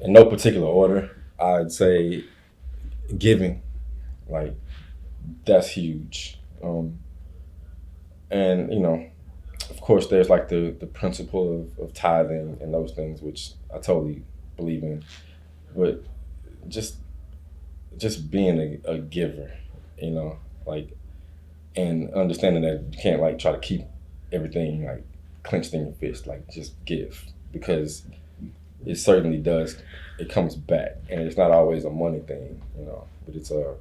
in no particular order, I'd say giving, like that's huge. And of course, there's like the principle of tithing and those things, which I totally believe in. But just just being a giver, you know, like and understanding that you can't like try to keep everything like clenched in your fist, like just give because it certainly does. It comes back, and it's not always a money thing, but it's a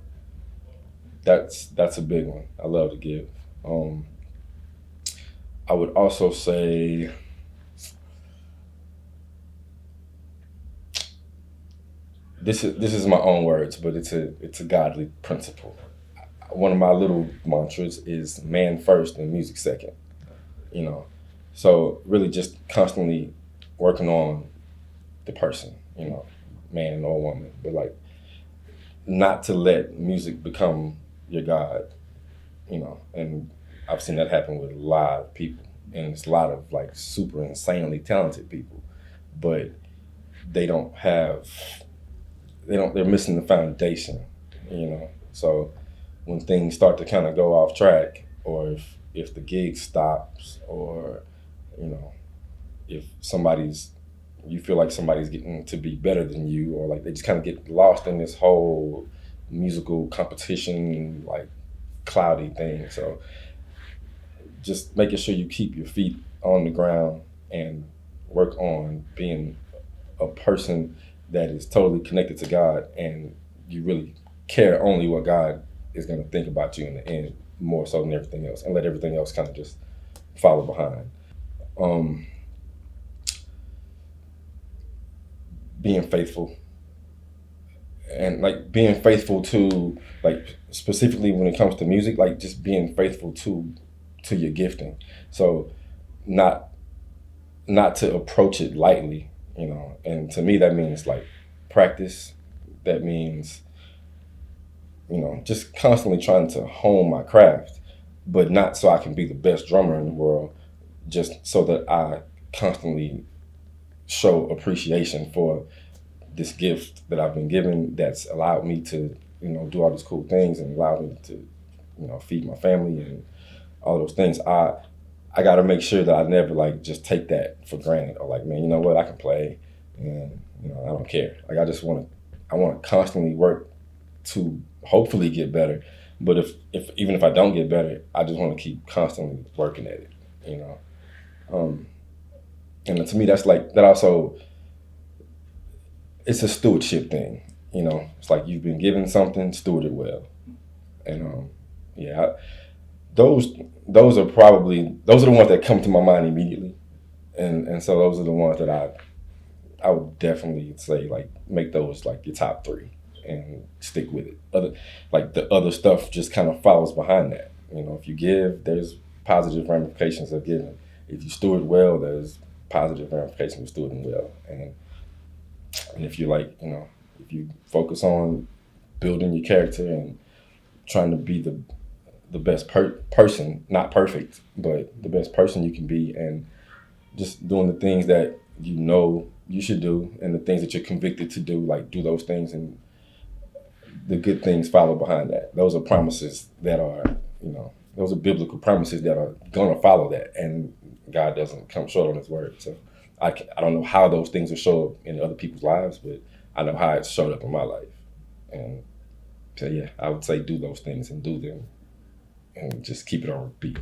that's a big one. I love to give. Um, I would also say this is my own words, but it's a godly principle. One of my little mantras is man first and music second. You know, so really just constantly working on the person. Man or woman, but like not to let music become your god. And I've seen that happen with a lot of people, and it's a lot of like super insanely talented people, but they don't have they're missing the foundation. So when things start to kind of go off track, or if the gig stops, or you know if somebody's you feel like somebody's getting to be better than you, or like they just kind of get lost in this whole musical competition like cloudy thing. So just making sure you keep your feet on the ground and work on being a person that is totally connected to God, and you really care only what God is going to think about you in the end, more so than everything else, and let everything else kind of just follow behind. Um, Being faithful, and like being faithful to, like, specifically when it comes to music, like just being faithful to your gifting. So not not to approach it lightly. And to me that means like practice. That means just constantly trying to hone my craft, but not so I can be the best drummer in the world, just so that I constantly show appreciation for this gift that I've been given, that's allowed me to do all these cool things and allowed me to feed my family and all those things. I got to make sure that I never like just take that for granted, or like, man, you know what, I can play, and I don't care. Like I want to constantly work to hopefully get better. But if even if I don't get better, I just want to keep constantly working at it. You know, um, and to me that's like that also. It's a stewardship thing. It's like you've been given something, steward it well. And yeah, those those are the ones that come to my mind immediately, and so those are the ones that I would definitely say like make those like your top three and stick with it. The other stuff just kind of follows behind that. If you give, there's positive ramifications of giving. If you steward well, there's positive ramifications of stewarding well. And if you like, if you focus on building your character and trying to be the best person, not perfect, but the best person you can be, and just doing the things that you should do, and the things that you're convicted to do, like do those things, and the good things follow behind that. Those are promises that are, those are biblical promises that are gonna follow that, and God doesn't come short on His word. So I don't know how those things will show up in other people's lives, but I know how it's showed up in my life. And so yeah, I would say do those things and do them, and just keep it on repeat.